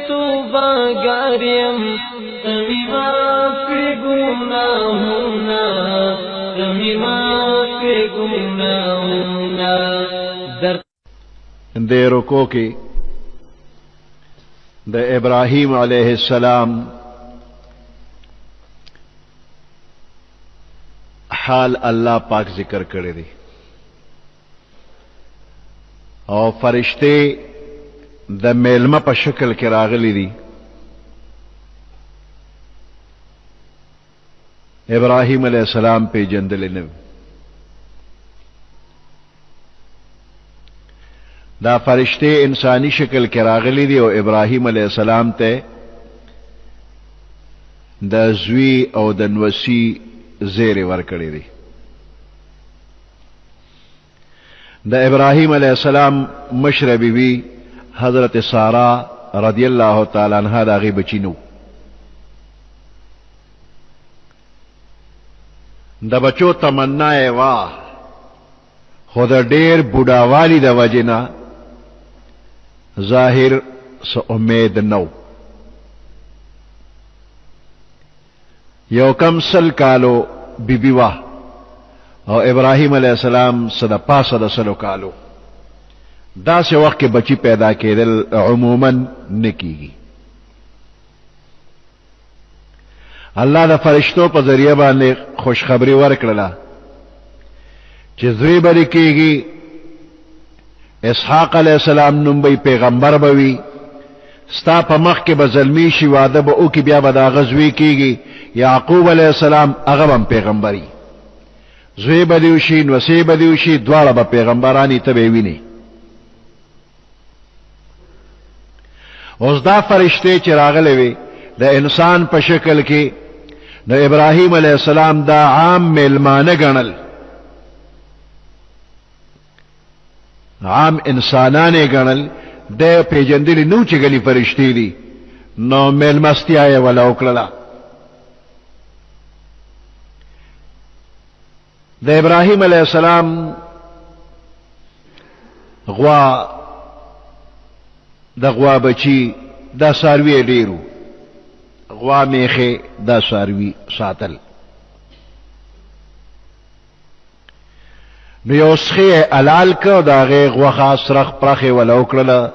توبه‌گاریم تمی معافی گناهونا تمی معافی گناهونا در دے رکو کی د ابراہیم علیہ السلام حال اللہ پاک ذکر کرے دی اور فرشتے د میلمه په شکل کې راغلي دي ابراهیم علیہ السلام په جندل نه دا فرشتے انسانی شکل کې راغلي دي او ابراهیم علیہ السلام ته د زوی او د نوسی زیر ورکړي دي د ابراهیم علیہ السلام مشر بیبی حضرت سارا رضی اللہ تعالی عنہ دا غی بچینو دا بچو تمنا وا خود ډیر بوډاوالی دا وجنا ظاهر سو امید نو یو کم سل کالو بی بی وا او ابراہیم علیہ السلام صدا پاسا دا سلو کالو دا سے وقت کے بچی پیدا کېدل عموماً نکیږي الله د فرشتو په ذریعہ باندې خوشخبری ورکړه چې زوی بری کېږي اسحاق علیہ السلام نوم به پیغمبر بوي ستا په مخ کې به ظلمی شي واده به او کې بیا به دا غزوی کېږي یعقوب علیہ السلام هغه هم پیغمبري زوی بدیو شي نوسی بدیو شي دواړه به پیغمبرانی ته به ویني اوس دا فرشتے چې راغلي وي د انسان په شکل کې د ابراهیم علیہ السلام دا عام میلمانه ګڼل عام انسانانه ګڼل د پیجندلی نو چې غلي فرشتي دي نو میلمستیا یې ولا وکړه د ابراهیم علیہ السلام غوا بچی دا ساروی ډیرو غوا میخه دا ساروی ساتل نو یو سخی علال که دا غی غوخا سرخ پرخی ولا وکړه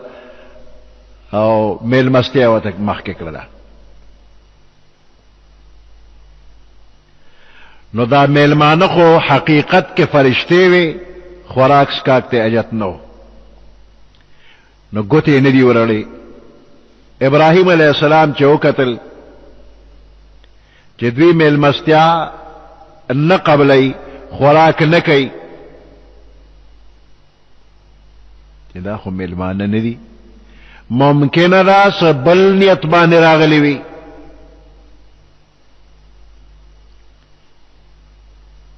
او میلمستیا ورته مخکې کړله نو دا میلمانه خو حقیقت کې فرشتې وي خوراک سکاک ته اجت نو نو ګوتې نه دی ورړې ابراهیم علیہ السلام چې وکتل چې دوی میلمستیا نه قبلای خوراک نه کوي چې دا خو میلمانه نه دي ممکنه ده څه بل نیت باندې راغلی وي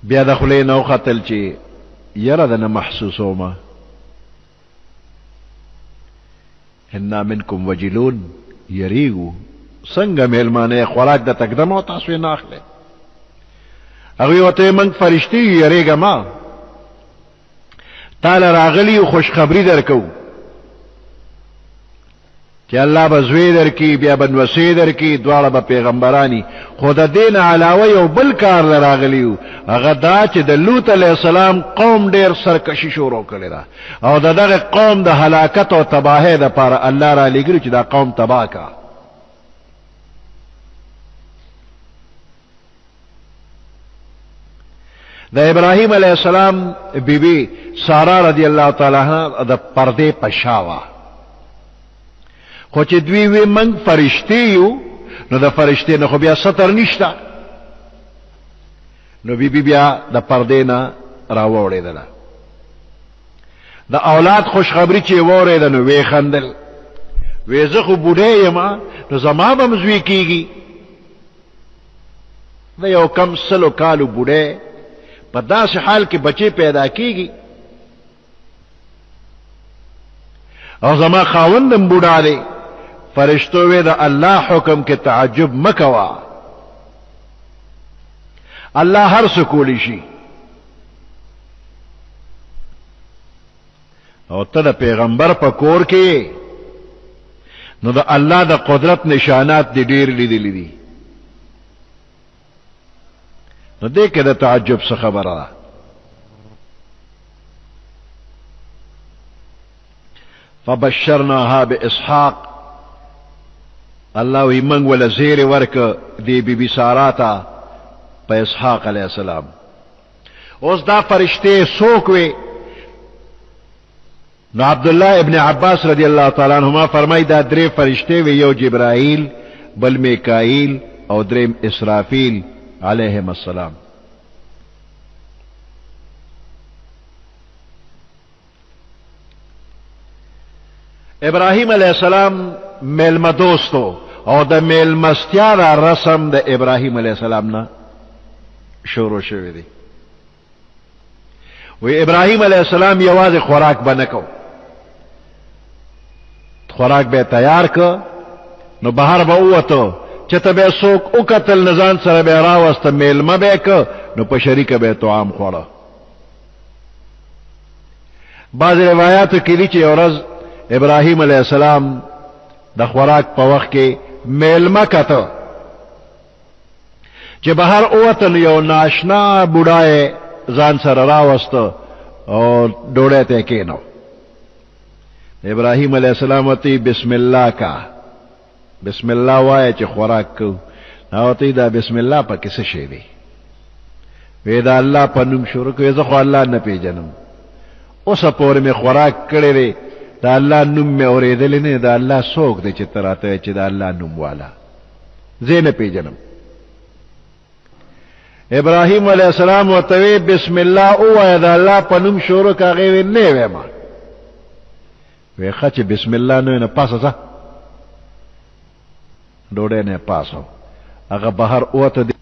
بیا د خولې نه وختل چې یره ده نه محسوسومه انا منکم وجلون یریگو څنګه میلمانه خوراک د تقدم او تاسو نه اخلي هغه وته من فرشتي یریګه ما تعالی راغلی خوشخبری درکو چې الله بزوی درکی بیا بنوسی درکی دواړه به پیغمبرانی خود دین علاوه یو بل کار راغلیو هغه دا چې د لوط علیہ السلام قوم ډیر سرکشي شروع کړی دا او دغه قوم د هلاکت او تباہی د پاره الله را لګری چې دا قوم تباہ کا د ابراهیم علیہ السلام بیبی سارا رضی اللہ تعالی عنها د پردے پشاوا خو چې دوی وی من فرشتي یو نو د فرشتي نه خو بیا ستر نشته نو بیبی بیا د پردې نه راوړېدله د اولاد خوشخبری چې وورېده نو وی خندل وی زه خو بوډۍ یم نو زما به م زوی کېږي د یو کم سلو کالو بوډۍ په داسې حال کې بچی پیدا کېږي او زما خاوندم بوډا دی فرشتو وی د الله حکم کې تعجب مکوا الله هر څه کولی شي او ته د پیغمبر په کور کې نو د الله د قدرت نشانات دی ډیر لیدلی دي. نو دې کې د تعجب څه خبره ده. فبشرناها باسحاق، الله وی منگ ولا زیر ورک دی بی بی سارا تا پا اسحاق علیہ السلام. اوس دا فرشتے سوکوے نو عبداللہ ابن عباس رضی اللہ تعالیٰ عنہما فرمائی دا درے فرشتے وی، یو جبرائیل، بل میکائیل او دریم اسرافیل علیہم السلام. ابراہیم علیہ السلام میلمه دوستو او د میلمستیا را رسم د ابراهیم علیه السلام نه شروع شوی دی. وی ابراهیم علیه السلام یوازې خوراک به نه کو، خوراک به تیار که نو بهر به ووتو چې ته به څوک وکتل نزان سره به راوسته میلمه به که نو په شریکه به طعام خوړه. بعض روایاتو کې دي چې یو ورځ ابراهیم علیه السلام د خوراک په وخت کې میلمه کته چې بهر اوتل یو ناشنا بوډای ځان سره راوسته او ډوډۍ ته کېنو. ابراهیم علیه السلام ورته بسم الله کا، بسم الله وایه چې خوراک کو. ورته دا بسم الله په کې څه شی دی؟ وی دا الله په نوم شروع کوي، زه خو الله نه پیژنم، اوسه پورې مې خوراک کړی دی، دا الله نوم مې اورېدلی نه، دا الله څوک دی چې ته راته چې دا الله نوم والا زه نه پیژنم. ابراهیم علیه السلام ورته وی بسم الله ووایه، دا الله په نوم شروع که. هغې وی نه ویم. وی ښه چې بسم الله نه وی نه پاسه ځه. ډوډۍ نه پاسو هغه بهر اوته دی.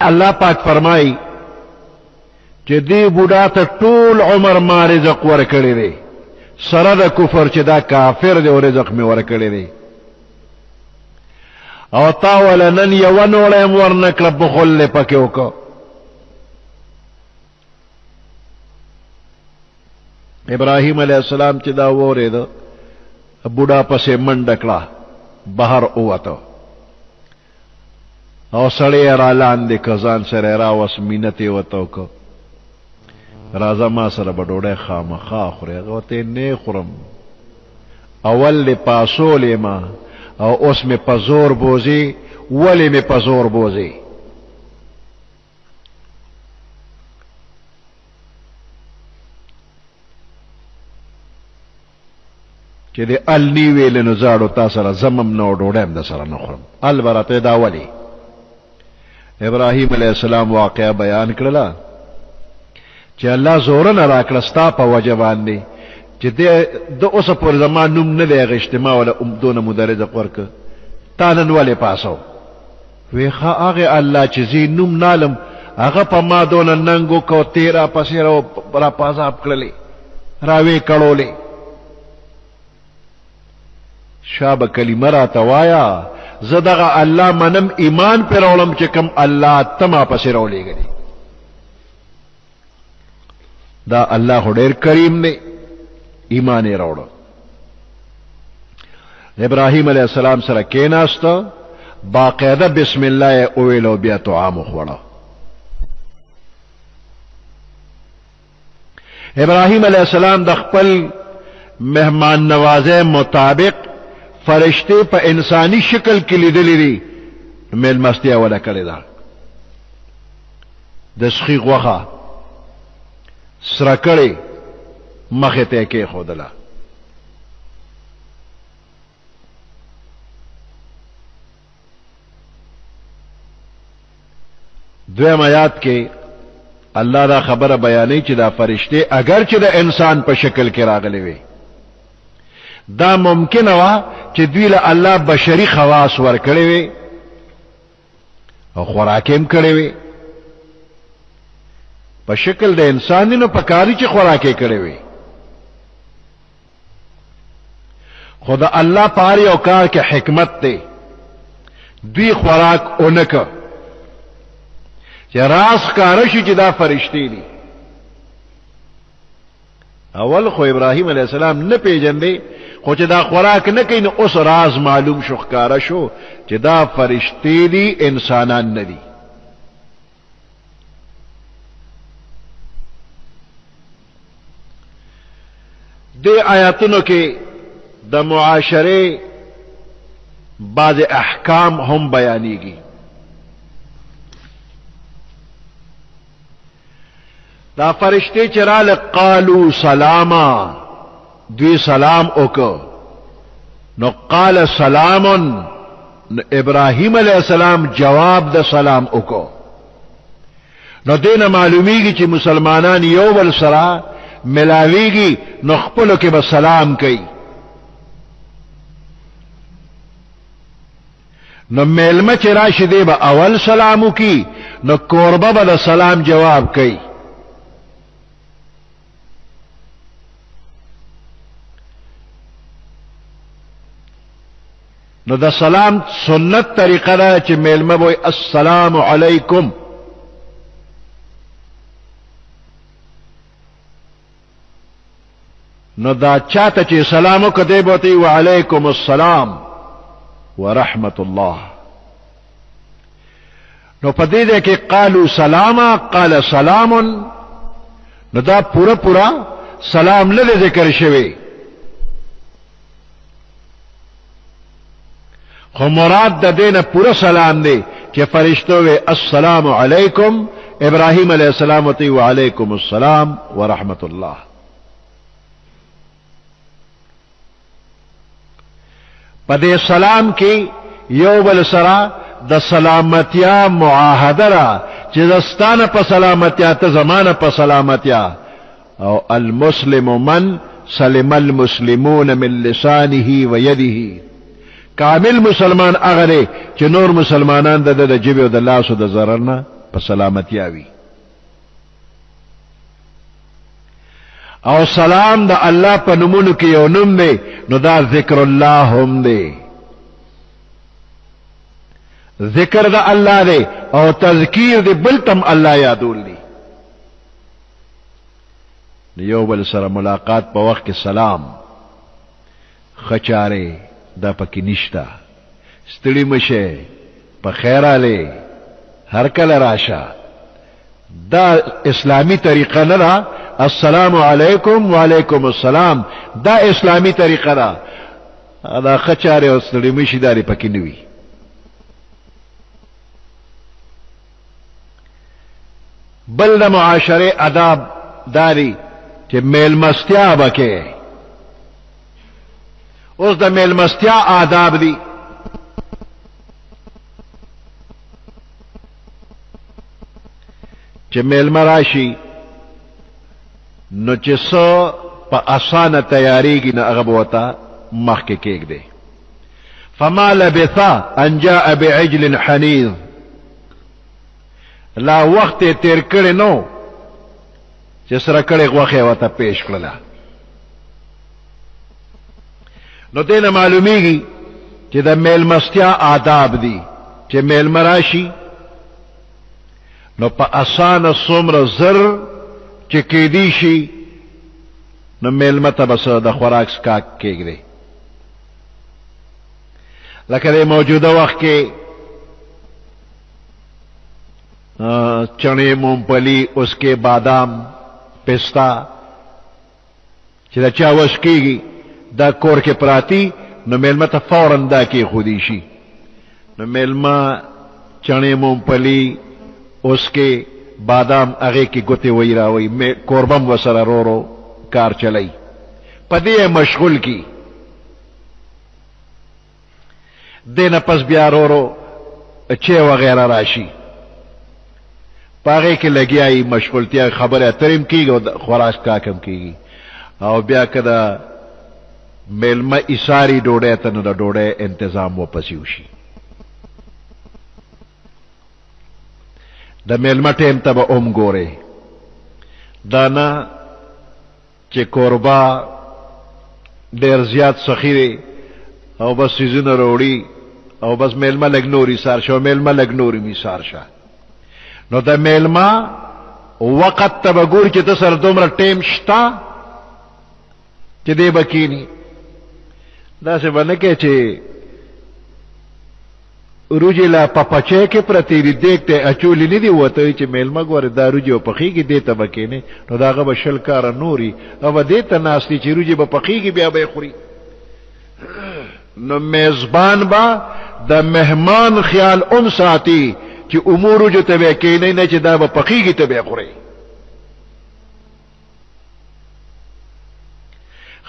الله پاک فرمایي چې دې بوډا ته ټول عمر ما رزق ورکړی دی، سره د کفر چې دا کافر دی او رزق مې ورکړی دی، او تا وله نن یوه نوړی م ورنه کړه، بخل یې پکې وکړه. ابراهیم علیه السلام چې دا واورېده بوډا پسې منډه کړه، بهر ووته او سړی یې را لاندې که، ځان سره یې راوس، مینت یې ورته وکړه، راځه ما سره به ډوډۍ خامخا خورې. هغه ورته نه خورم، اول دې پاسولې ما او اوس مې په زور بوځي. ولې مې په زور بوځي؟ چې دې ال نی ویلې نو زاړو تا سره زمم نه او ډوډۍ هم د سره نه خورم. ال به راته دا ولې؟ ابراهیم علیه السلام واقعه بیان کړله چې الله زورنه راکړه ستا په وجه باندې چې د اوسه پورې زما نوم نه دی اخیستی، ما وله دونه موده رزق ورکړه، تا نن ولې پاسو؟ وی ښه هغې الله چې زه نوم نالم هغه په ما دونه ننګ وکړو، تیرا پسې را په عذاب کړلې، راوې کړولې. شابه کلمه راته وایه، زه دغه الله منم، ایمان پې راوړم چې کوم الله ته ما پسې راولېږلې. دا الله خو ډېر کریم دی، ایمان یې راوړه. ابراهیم علیه السلام سره کېناسته، باقاعده بسم الله یې وویل او بیا طعام وخوړه. ابراهیم علیه السلام د خپل مهمان نوازۍ مطابق فرشتې په انسانی شکل کې لیدلې دي، میلمستیا وله کړې ده. د سخي غوښه سره کړې مخې ته یې کېښودله. دویم آیات کې الله دا خبره بیانوي چې دا فرشتې اگر چې د انسان په شکل کې راغلي وي، دا ممکنه وه چې دوی له الله بشري خواص ورکړی وي او خوراک یې هم کړی وي. په شکل د انسان دی نو پکاري چې خوراک یې کړی وي، خو د الله په هر یو کار کې حکمت دی. دوی خوراک ونه که چې راز ښکاره شي چې دا فرشتې دي. اول خو ابراهیم علیہ السلام نه پیژندې خو چې دا خوراک نه کوي نو اوس راز معلوم شو ښکارا شو چې دا فرشتي دي انسانان نه دي دې آیاتونو کې د معاشره بعض احکام هم بیانېږي دا فرشتے چرال قالو سلاما دوی سلام اوکو نو قال سلام ابراہیم علیہ السلام جواب د سلام اوکو نو دین معلومیږي چې مسلمانان یو بل سره ملاویږي نو خپلو کې به سلام کوي نو میلمه چې راشي دی به اول سلام وکي نو کوربه به د سلام جواب کوي نو دا سلام سنت طریقه دا چې میلمه وای السلام علیکم نو دا چاته چې سلام وکړي بوتي وعلیکم السلام ورحمت الله نو پدې ده کې قالو سلاما قال سلام نو دا پورا سلام له ذکر شوی خو مراد د دینه پورا سلام دی چې فرشتو وی السلام علیکم ابراهیم علیہ السلام تی وعلیکم السلام ورحمت الله پدې سلام کې یو بل سره د سلامتیا معاهده را چې دستانه په سلامتیا ته زمانه په سلامتیا او المسلم من سلم المسلمون من لسانه ويده کامل مسلمان هغه دی چې نور مسلمانان د جبه او د لاس او د ضرر نه په سلامتیا وي او سلام د الله په نومونو کې یو نوم دی نو دا ذکر الله هم دی ذکر د الله دی او تذکیر دی بلتم الله یادول دی یو بل سره ملاقات په وخت کې سلام خچاره دا پکې نشتا ستړي مشه په خیراله هر کله راشه دا اسلامی طریقه نه ده السلام علیکم وعلیکم السلام دا اسلامی طریقه ده دا خچاره او ستړي مشي داري پکې نوي بل د معاشره آداب داری چې میلمستیا وکړي اوس د میلمستیا آداب دي چې میلمه راشي نو چې څو په اسانه تیاریږي نه هغه بوته مخکې کېږدي فما لبث ان جاء بعجل حنيذ لا وخت تیر کړي نو چې سره کړي غوښه وته پیش کړله نو دینه معلومیږي چې د میلمستیا آداب دي چې میلمه راشي نو په اسانه څومره زر چې کېدی شي نو میلمه ته بس د خوراک سکاک کېږدي لکه د موجوده وخت کې چنے مونگپلی اس کے بادام پستا چې دا چا وش کېږي دا کور کې پراتی نو میلمه ته فوراً دا کې خودی شي نو میلمه چنے مونگپلی اس کے بادام هغه کې ګوتې وای راوي کوربم وسره رو کار چلای پدې مشغول کی دینه پس بیا رو چې وغیرہ راشي پاره کې لګیای مشغولتیا خبره اترم کیږي او خوراک کاکم کیږي او بیا کدا میلمه ایساری ډوډۍ ته نو د ډوډۍ تنظیم وپسیو شي د میلمه ټیم ته به ګوره دا نه چې کوربا ډېر زیات سخی دی او بس سیزونه وروړي او بس میلمه لږ نوري سار شو میلمه لږ نوري می سار شه نو د میلمه وقت ته به ګور چې ته سره دومره ټیم شته چې دې بکینی داسې باندې کې چې روجی لا پپچې کې پرتی دی دیکھتے اچولی نه دی وته چې میلمه ګوره دا روجی په پخېږي دې ته بکینه نو داغه بشل کار نوري او دې ته ناشتي چې روجی په پخېږي بیا به خوري نو میزبان با د مهمان خیال اون ساتي چې امور جو ته بکینه نه چې دا په پخېږي ته به خوري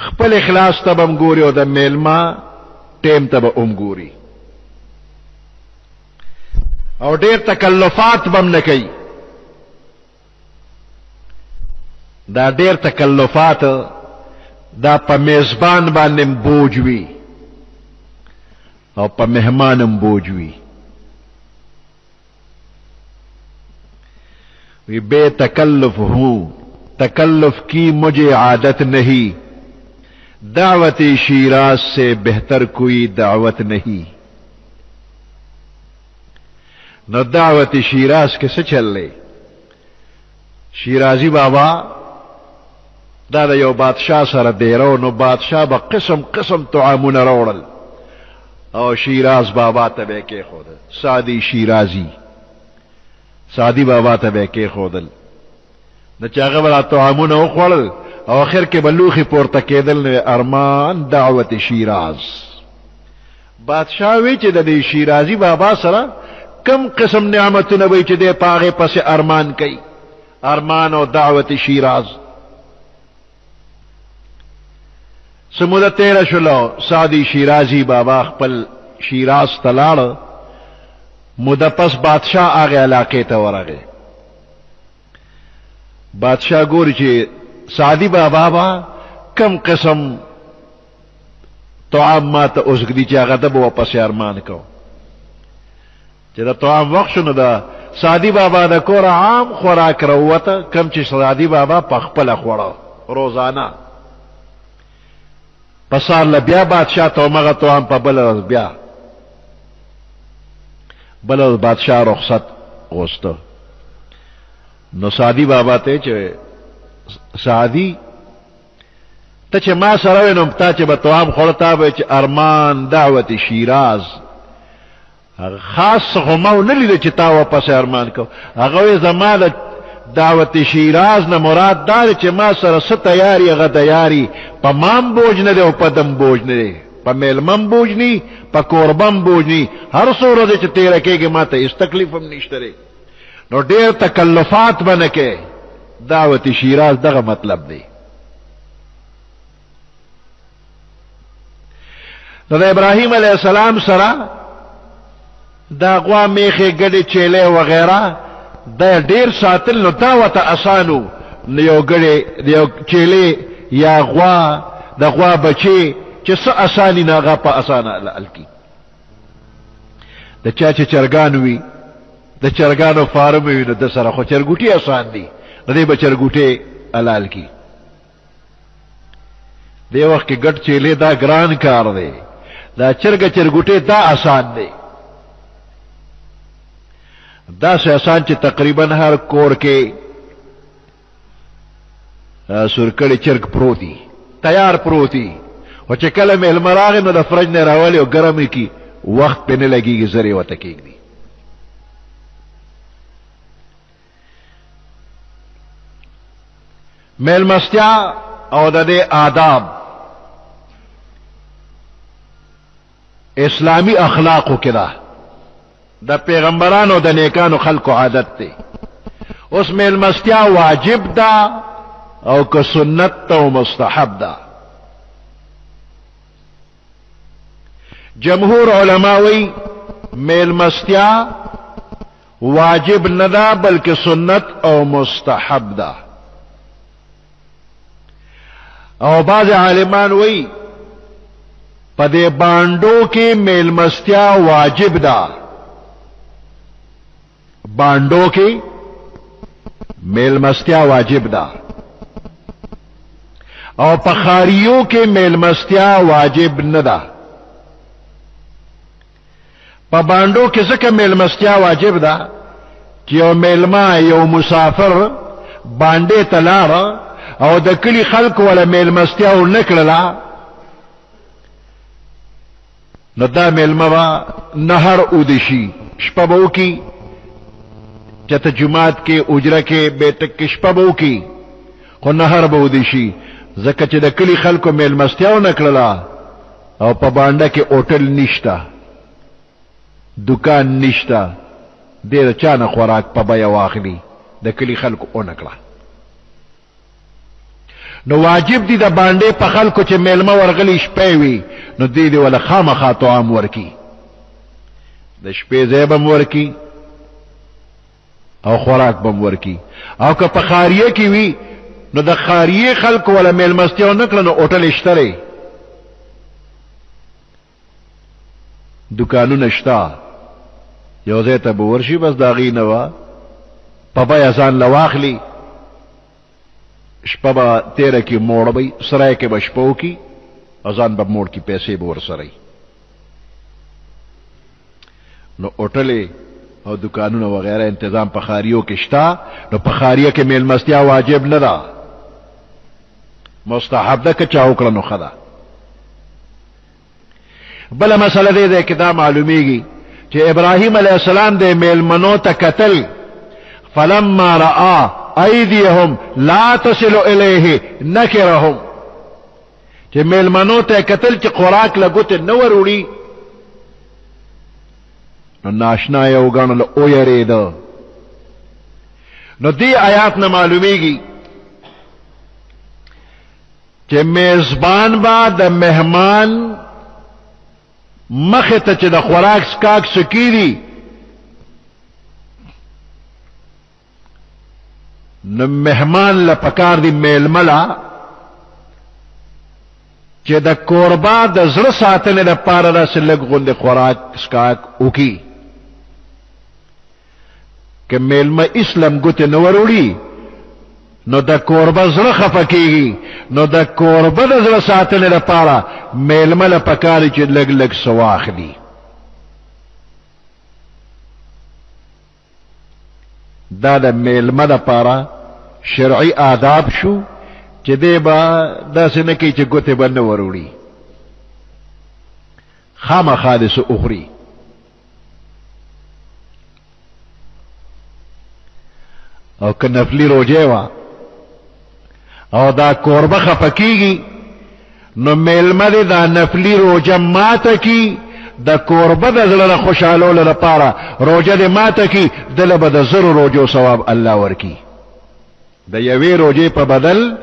خپل اخلاص ته بم ګوري او د میلمه ټیم ته بم ګوري او ډیر تکلفات بم نه کوي دا ډیر تکلفات دا په میزبان باندې بوج وي او په مهمانم بوج وي وی بے تکلف ہوں تکلف کی مجھے عادت نہیں دعوت شیراز سے بہتر کوئی دعوت نہیں نو دعوت شیراز کے سے چل لے شیرازی بابا دا یو بادشاہ سره دیرو نو بادشاہ با قسم قسم طعامون روڑل او شیراز بابا تبے کے خود سعدی شیرازی سعدی بابا تبے کے خودل نو چاگه بلا طعامون او خوڑل او آخر کې بلوخی پورته کېدل نو ارمان دعوت شیراز بادشاہ وی چې د شیرازی بابا سره کم قسم نعمتونه وی چې د پاغه پس ارمان کوي ارمان او دعوت شیراز سموده تیره شلو سعدی شیرازی بابا خپل شیراز تلاړ موده پس بادشاہ هغه علاقې ته ورغی بادشاہ ګوري چې سعدی بابا با کم قسم طعام ما ته اوسګدي چې هغه ته به واپس ارمان کو چې دا طعام وخت شنو دا سعدی بابا د کور عام خوراک راوته کم چې سعدی بابا په خپل خوړو روزانه پسار لبیا بادشاہ تو مغه طعام په بل بیا بل بادشاہ رخصت غوسته نو سعدی بابا ته چې سعدی ته چې ما سره نو تا چې به طعام خورتا به چې ارمان دعوت شیراز خاص غمو نه لید چې تا واپس ارمان کو هغه زماله دعوت شیراز نه مراد دار چې ما سره ست تیاری غ تیاری په مام بوج نه دی او په دم بوج نه دی په میلمم بوج نه په قربم بوج نه هر صورت چې تیر کېږي ما ته هیڅ تکلیف هم نشته نو ډیر تکلفات بنکه دعوت شیراز دغه مطلب دی نو ابراهیم علیہ السلام سره دا غوا میخه ګډه چيله وغیرہ دا ډیر ساتل نو دا وته اسانو نو یو ګډه یو چيله یا غوا د غوا بچي چې څه اساني ناغه په اسانه الکی د چا چې چرګان وي د چرګانو فارم وي نو د سره خو چرګوټي آسان دي د دې بچرګوټي حلال کی دی وخت کې ګټ چيله دا ګران کار دی دا چرګوټي دا آسان دی دا سه آسان چې تقریبا هر کور کې سورکړی چرګ پروتي تیار پروتي او چې کله مهلم راغی نو د فرج نه راولي او ګرمي کی وخت په نه لګيږي زری وته کېږي میلمستیا او د دې آداب اسلامی اخلاقو کړه د پیغمبرانو د نیکانو خلقو عادت دی اوس میلمستیا واجب ده او که سنت او مستحب ده جمهور علماء وی میلمستیا واجب نه ده بلکې سنت او مستحب ده او بعض عالمان وی په دې باندو کې میلمستیا واجب ده باندو کې میلمستیا واجب ده او په خاریو کې میلمستیا واجب نه ده په باندو کې ځکه میلمستیا واجب ده چې یو میلما یو مسافر باندې تلاړ او د کلی خلق ولا میلمستیا او نکړه نو دا میلمه با نهر اودشي شپه به وکي چته جماعت کې اجره کې بیٹک کې شپه به وکي خو نهر به اودشي ځکه چې د کلی خلکو میلمستیا او نکړه او په باندې کې هوټل نشتا دکان نشتا ډېر چانه خوراک په بیا واخلي د کلی خلکو او نکړه نو واجب دي د باندې په خلکو چې میلمه ورغلی شپې وي نو دې دی ولا خامخا طعام ورکی د شپې ځای بم ورکی او خوراک بم ورکی او که په خاریه کې وي نو د خاریه خلکو ولا میلمستیا نکړه نو هوټل اشتري دکانونه شتا یو ځای ته به ورشي بس دا غي نه وا په بیا ځان لواخلی شپه به تیره کې موړ به سرای کې به شپو کی ځان به موړ کی پیسې به ورسره نو هوټلې او دکانونه وغیرہ تنظیم په خاریو کې شتا نو په خاریه کې میلمستیا واجب نه ده مستحب ده که چا وکړه نو ښه ده بله مسله دې ده کې دا معلومیږي چې ابراهیم علیه السلام د میلمنو ته کتل فلما رأى ایدیهم لا تصل الیه نکرهم چې میلمنو ته کتل چې خوراک لګوت نه وروړي نو ناشنا یو ګڼل او یریده نو دې آیات نه معلومیږي چې میزبان با د مهمان مخه ته چې د خوراک سکاک سکیری نو مهمان لپکار دی میلملا چې د کوربا د زړه ساتنې لپاره راس لږ غوندې خوراک سکاک وکي که میلمه اسلام ګوتې نه وروړي نو د کوربا زړه خفه کېږي نو د کوربا د زړه ساتنې لپاره میلمه لپکار چې لږ لږ څه واخلي دا د میلمه لپاره شرعي آداب شو چې دی به داسې نه کوي چې ګوتې به نه وروړي خامخا دې څه وخوري او که نفلي روجه وه او دا کوربه خفه کېږي نو میلمه دې دا نفلي روجه ماته کی د کوربه د زړه خوشحالولو لپاره روجه دې ماته کی دله به د زرو روجو ثواب الله ورکی د یوې روجې په بدل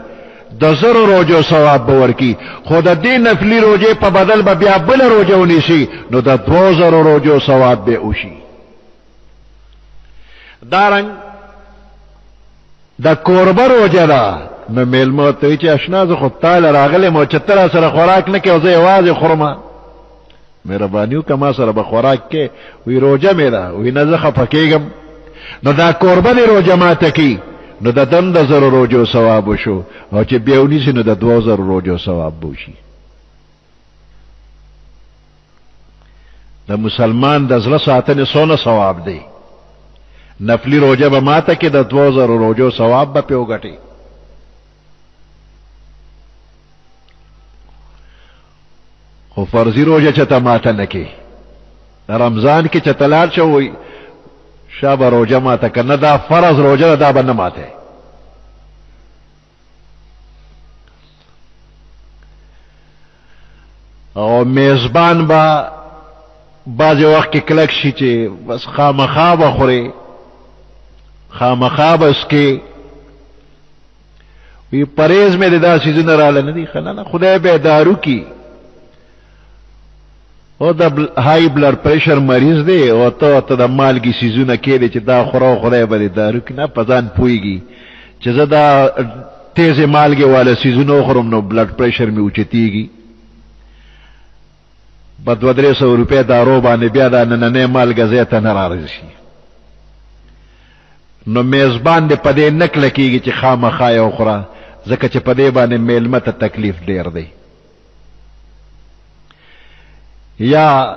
د زرو روجو ثواب به ورکی خو د دې نفلي روجې په بدل به بیا بله روجه ونیسي نو د 2000 روجو ثواب به وشي دارنګ د کوربه روجه ده نو میلمه ته چې اشنا زه خو تاله راغلم او چې ته را سره خوراک نه کوې زه یوازې خورم مهرباني وکړه ما سره به خوراک کې وی روجه مې ده وی نه زه خفه کېږم نو دا کوربه دې روجه ماته کي نو د دم د 1000 روجو ثواب وشو او چې بیا ونیسي نو د 2000 روجو ثواب وشي د مسلمان د زړه ساتنې څونه ثواب دی نفلی روجه به ماته کې د 2000 روجو ثواب به پې وګټي خو فرضي روجه چته ماته نه کې رمضان کې چته لاړ شوی شابه روجه ماته که نه دا فرض روجه دا به نه ماته او میزبان با بعضې وخت کې کلک شي چې بس خامخا به خورې خامخا به څکې وی پرهیز مې د دا څیزونه راله نه دي ښه نه خدای بیدارو کي او د های بلډ پریشر مریض دی او ته د مالګي څیزونه کېدې چې دا خوره خدای به دې دارو کي نه په ځان پوهېږي چې زه دا تیزې مالګې والا څیزونه وخورم نو بلډ پریشر مې اوچتېږي په 200-300 روپۍ دارو باندې بیا دا نننۍ مالګه ځای ته نه رارسي نو میزبان دې په دې نه کلکېږي چې خامخا یې وخوره ځکه چې په دې باندې میلمه ته تکلیف ډېر دی یا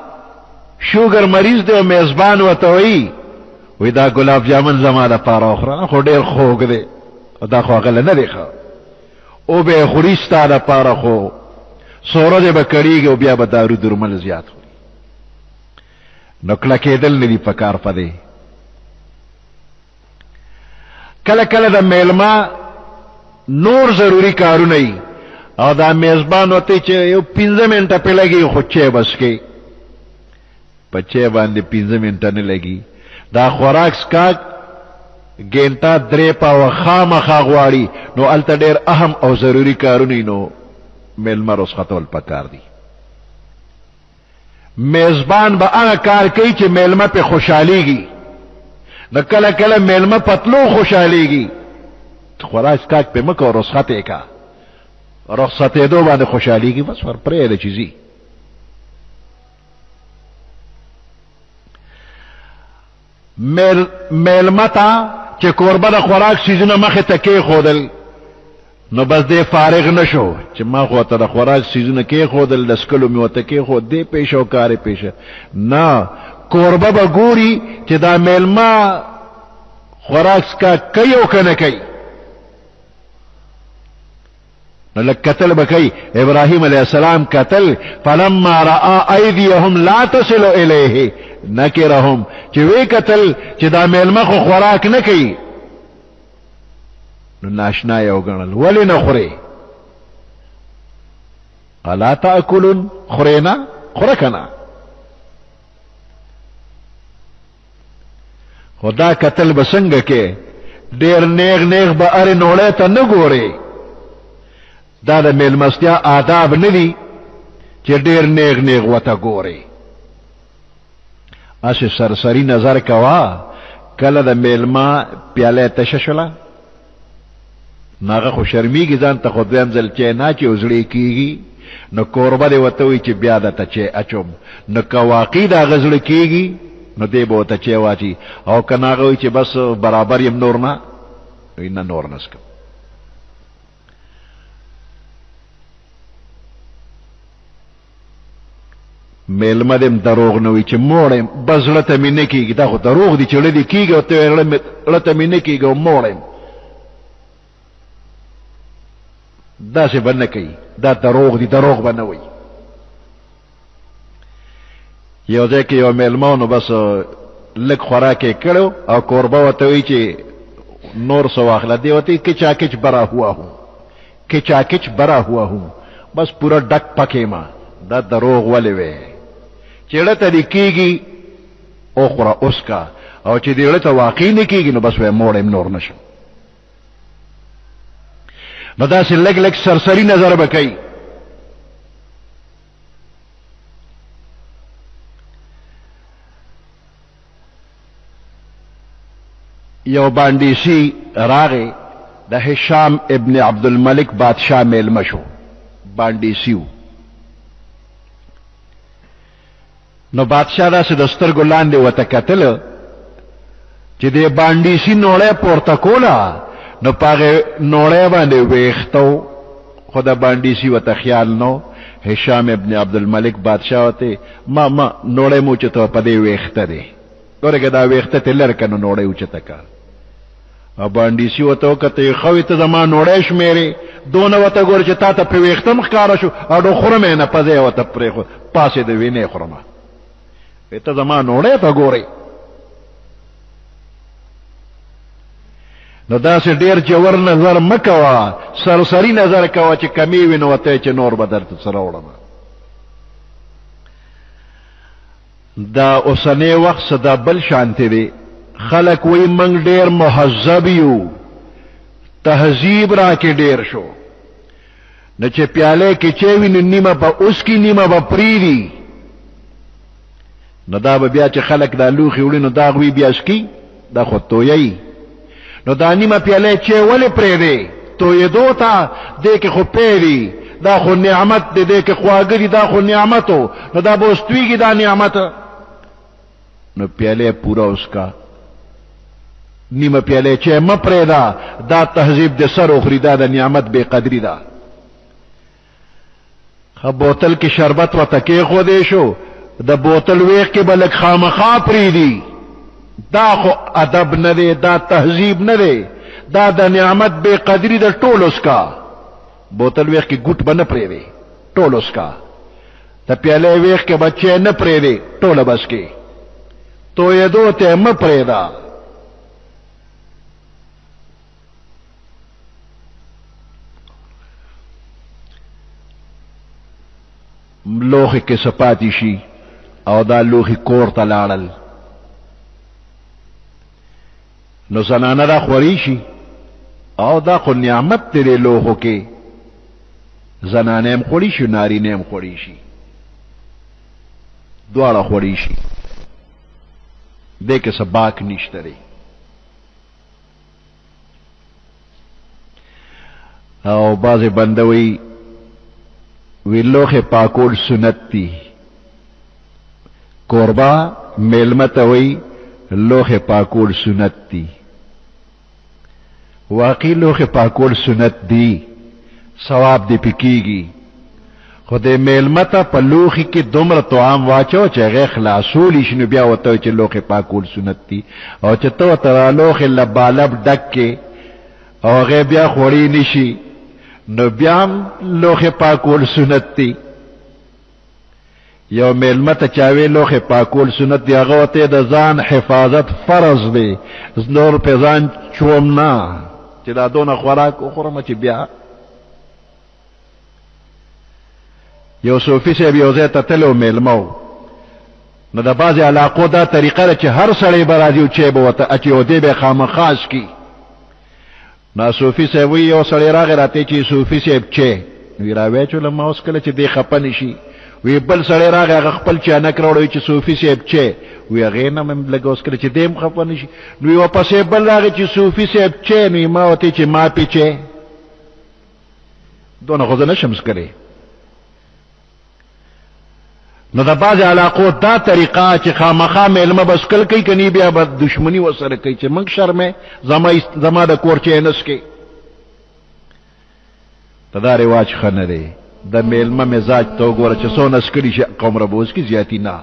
شوګر مریض دی او میزبان ورته وایي دا ګلاب جامن زما دپاره وخوره خو ډېر خوږ دی دا خو هغه له نه دی ښه او به خوري ستا دپاره خو سورج به کړیږي او بیا به دارو درمل زیات خوري نو کلکېدل نه دي پکار پدې کله کله د میلمه نور ضروری کارونه ای او دا میزبان وته چې یو 15 منټه په لګي خو چې بس کې پچې باندې 15 منټه نه لګي دا خوراک سکاک ګنټه درې پاو خامخا غواړي نو الته ډېر اهم او ضروری کارونه نو میلمه رخصتول پکار دي میزبان به هغه کار کوي چې میلمه په خوشحاليږي نو کله کله میلمه پتلو خوشحاليږي خوراک سکاک په مکو رخصت کا رخصت دو باندې خوشحاليږي بس ور پرې له چیزي میلمه تا چې قربه د خوراک سیزونه مخه تکي خودل نو بس دې فارغ نشو چې ما خو ته د خوراک سیزونه کې خودل لسکلو می وته کې خو دې پېښو کارې پېښه نه قربه به ګوري چې دا میلمه خوراک کا کوي او کنه کوي نو لک قتل بکی ابراهیم علیہ السلام قتل فلما رأى ایدیهم لا تصل الیه نکرهم چې وی قتل چې دا میلمه خو خوراک نه کوي نو ناشنا یو غنل ولی نه خوري الا تاکلون خرینا خورکنا خدا قتل بسنګ کې ډیر نیغ نیغ به اره نوړې ته نه ګوري دا د میلمستیا آداب نه دي چې ډیر نیغ نیغ وته ګوري اسه سرسری نظر کوا کله د میلما پیاله تششلا ناغه خو شرمیږي ځان ته خو دیم ځل چې نه چې وزړی کیږي نو قربه دی وته وي چې بیا د ته چې اچوم نو کواقی دا غزړی کیږي نو دی به ته چې واچي او کناغه وي چې بس برابر یم نور نه وینا نور نسک میلمه دم دروغ نوی چې موړم بزړه مې نه کیږي دا خو دروغ دي چې لدی کیږي او ته لته مې نه کیږي او موړم دا څه باندې کوي دا دروغ دي دروغ بنوي یو ځکه یو میلمه نو بس لک خوراک کړو او قربه وته وی چې نور سو اخلا دی وته کې چاکچ برا ہوا ہوں کې چاکچ برا ہوا ہوں بس پورا ډک پکې ما دا دروغ ولې وې چېړه ته کیږي او خورا اوس کا او چې دې ته واقع نه کیږي نو بس وې موړم نور نشم نو دا سه لګ لګ سرسری نظر وکړي یو باندې شي راغه د هشام ابن عبد الملک بادشاہ میلمه شو باندې سیو نو بادشاہ دا سه دستر ګلان دی وته کتل چې دې باندې سي نوړې پورته کولا نو پاغه نوړې باندې وېختو خدا باندې سي وته خیال نو هشام ابن عبد الملک بادشاہ وته ما نوړې مو چته پدې وېخته دي ګورګه دا وېخته تلر کنه نوړې اوچته کا ا باندې سي وته کته خو ته زما نوړې شمیره دونه وته ګور چې تا ته په وېخته مخکاره شو اډو خرمه نه پځه وته پرې خو پاسه د وینې خرمه ته زما نوړې ته ګوري نو دا سه ډیر جوور نظر مکوا سرسری نظر کوا چې کمی وینو ته چې نور بدر ته سره وړم دا اوسنه وخت صدا بل شانته دي خلق وی منګ ډیر مهذب یو تهذیب را کې ډیر شو نه چې پیاله کې چې ویني نیمه په اوس کې نیمه په پریدي نو دا بیا چې خلق دا لوخي وړي نو دا غوي بیا سکی دا خو تویي نو دا نیمه پیاله چې ولې پرې دی توې دوتا دې کې خو پیری دا خو نعمت دې کې خواګری دا خو نعمتو نو دا بوستويږي دا نعمت نو پیاله پورا اسکا نیمه پیاله چې م پرې دا تهذیب د سر اخری دا د نعمت بے قدری دا خو بوتل کې شربت و تکې خو دې شو د بوتل ویخ کې بلک خامخا پری دی دا خو ادب نه دی دا تهذیب نه دی دا د نعمت بے قدری د ټول اسکا بوتل ویخ کی گوٹ با نپری دی ټول اس کا تا پیالے ویخ کے بچے نپری دی ټول بس کی تو یہ دو تے مپری دا لوخی کے سپاتی شی او دا لوخی کور تا لاړل نو زنانه دا خوری شي او دا خو نعمت تیرے لوخو کے زنانه هم خوری شي نارینه هم خوری شي دواړه خوری شي دې کې سباک نشته دی او بعضې بندوي وی لوخ پاکول سنت تی کوربا میلمت وی لوخ پاکول سنت تی واقعی لوخ پاکول سنت دی ثواب دی پکیگی خود میلمتا پا لوخی کی دومر تو عام واچو چه غی خلاصولی شنو بیا وطو چه لوخ پاکول سنت تی او چه تو ترا لوخ لبالب ڈک کے او غی بیا خوری نشی نو بیام لوخ پاکول سنت تی یو میلمت چاوی لوخ پاکول سنت دی اغوطی دا زان حفاظت فرض دی نور پی زان چومنا چی دا دون خوراک اخورم چی بیا یو صوفی سے بیو زیتا تلو میلمو نو دا بعضی علاقو دا طریقه دا چی ہر سڑی برازیو چی بوتا اچی او دی بے خام خاص کی نا صوفی صاحب وی یو سړی راغی راته چې صوفی صاحب چې وی راوی چول ما اوس کله چې دی خپن شي وی بل سړی راغی هغه خپل چانک راوړی چې صوفی صاحب چې وی هغه نه مم لګ اوس کله چې دیم خپن شي نو یو پسې بل راغی چې صوفی صاحب چې نو ما وته چې ما پیچه دونه خو نه شمس کړي نو دا باز علاقو دا طریقہ چې خامخا میلمه بس کل کوي کني بیا بد دشمنی وسره کوي چې منګ شرمه زما د کور چینس کې تدا رواج خنه دی د میلمه مزاج تو ګور چې سو نس کړي شي قوم ربوز کی زیاتی نه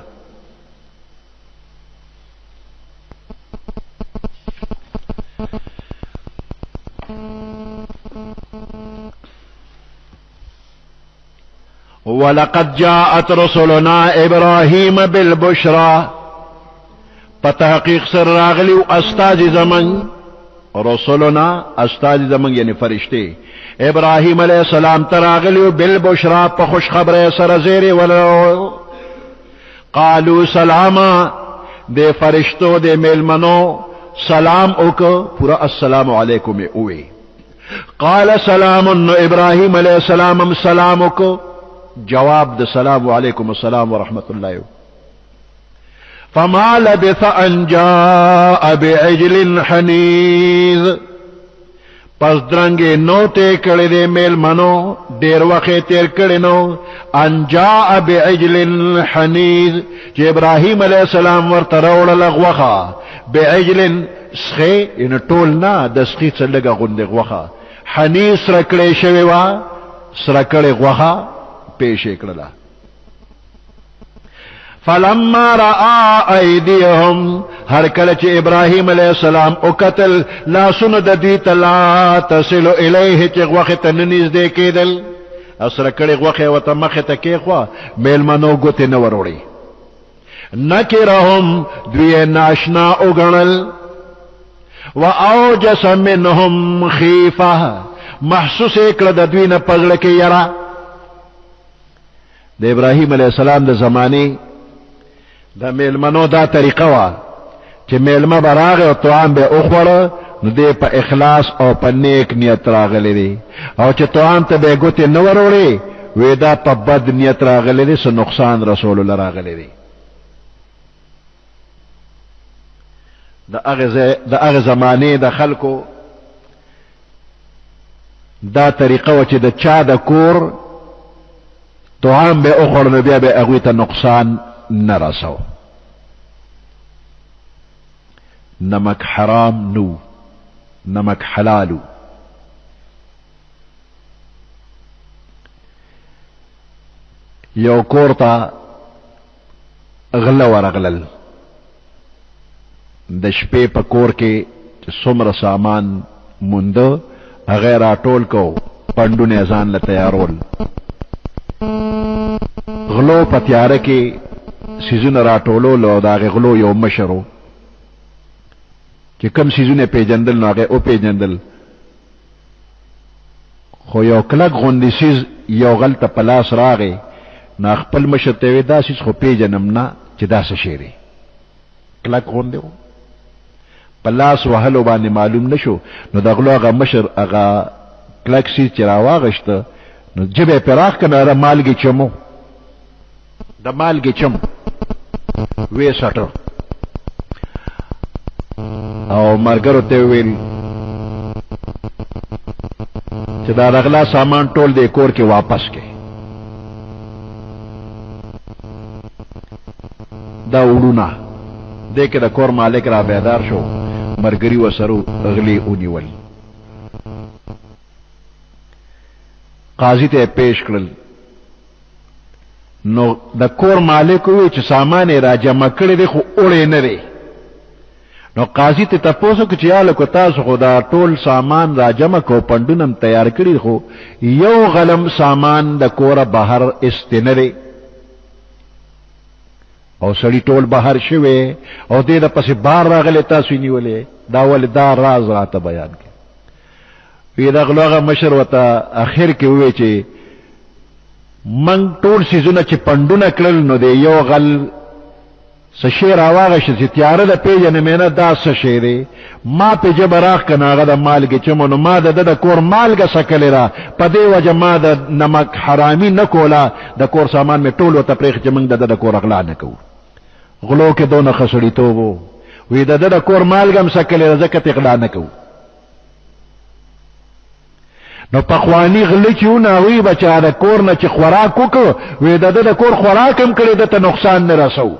وَلَقَدْ جَاءَتْ رُسُلُنَا إِبْرَاهِيمَ بِالْبُشْرَى پتحقیق سر راغلی استاذ زمن رسولنا استاذ زمن یعنی فرشتے ابراہیم علیہ السلام تراغلی بالبشرى پا خوش خبر سر زیر ولو قالوا سلاما دے فرشتو دے میلمنو سلام اوکو پورا السلام علیکم اوے قال سلام ابراہیم علیہ السلام سلام اوکو جواب د سلام علیکم السلام ورحمت اللہ فما لبث ان جاء بعجل حنیذ پس درنگے نوتے کڑے دے میل منو دیر وقت تیر کڑے نو ان جاء بعجل حنیذ چی ابراہیم علیہ السلام ورطروڑ لغوخا بعجل سخی ان طولنا دسخی سلگا غندق وخا حنیذ سرکڑے شویوا سرکڑے غوخا پیش اکڑلا فلما رآ ایدیهم ہر کلچ ابراہیم علیہ السلام او قتل لا سند دیت لا تصل الیہ چی غوخت ننیز دے کے دل اسر کڑی غوخی و تمخت کی خوا میل منو گوتی نوروڑی نکرهم دوی ناشنا اگنل و اوجس منهم خیفہ محسوس اکڑ دوی نپزلکی یرا د ابراہیم علیہ السلام د زمانی د میلمنو دا طریقه وا چې میلمه براغه او طعام به اخوړه نو دې په اخلاص او په نیک نیت راغلی دی او چې طعام ته به ګوتې نه وروړي وې دا په بد نیت راغلی دی څه نقصان رسول الله راغلی دی د هغه زمانه د خلکو دا طریقه و چې د چا د کور طعام بے اخور نبیا بے اغویتا نقصان نرسو نمک حرام نو نمک حلالو یو کورتا غلا ورغلل د شپې په کور کې څومره سامان موندو غیر ټول کو پندونه ځان له تیارول غلو په تیاره کې سیزونه راټولول او د هغې غلو یو مشر و چې کوم سیزونه پیژندل نو هغه او پیژندل خو یو کلک غوندې سیز یو غل ته په لاس راغی نو خپل مشر ته وی دا سیز خو پیژنم نه چې دا څه شی دی کلک غوندې و په لاس وهلو باندې معلوم نشو نو د غلو هغه مشر هغه کلک سیز چې راواغشته نو جبه پې راښ که نه مالګې چمو د مالګې چم وی سټه او مرګرو ته ویل چې دا رغلا سامان ټول دې کور کې واپس کې دا وړونه دې کې د کور مالک را بیدار شو مرګري وسرو اغلی اونیول قاضي ته پیش کړل نو د کور مالک وی چې سامان را جمع کړی دی خو اوړې نه دی نو قاضي ته تپوسو چې یاله کو تاسو خو دا ټول سامان را جمع کو پندونم تیار کړی خو یو غلم سامان د کوره بهر استنری او سړی ټول بهر شوی او دې د پسې بار راغلی تاسو نیولې دا ولې دا راز راته بیان کړي وی د غلو هغه مشر ورته اخر کې ووی چې من ټول سیزونه چې پندونه کړل نو د یو غل څه شی راواغېسته چې تیاره ده پېژنې مې نه دا څه شی دی ما پې ژبه راښ که نه هغه د مالګې چمو نو ما د ده د کور مالګه څکلې ده په دې وجه ما د نمک حرامي نه کوله د کور سامان مې ټول ورته پرېښي چې موږ د ده د کور اغلا نه کوو غلو کې دونه ښه سړیتوب و وی د ده د کور مالګه هم څکلې ده ځکه اغلا نه کوو نو پخوانی غلی چې ونه هغوی به چا د کور نه چې خوراک وکړو وی د ده د کور خوراک هم کړی ده ته نقصان نه رسو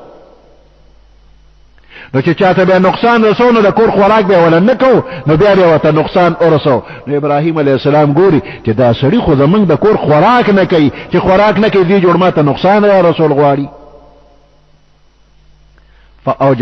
نو چې چاته بیا نقصان رسو نو د کور خوراک بیا ولا نه کوو نو بیا بیا ورته نقصان ورسو نو ابراهیم علیه السلام ګوري چې دا سړي خو زمونږ د کور خوراک نه کوي چې خوراک نه کوي دې جوړ ما ته نقصان را رسول غواړي فاوجس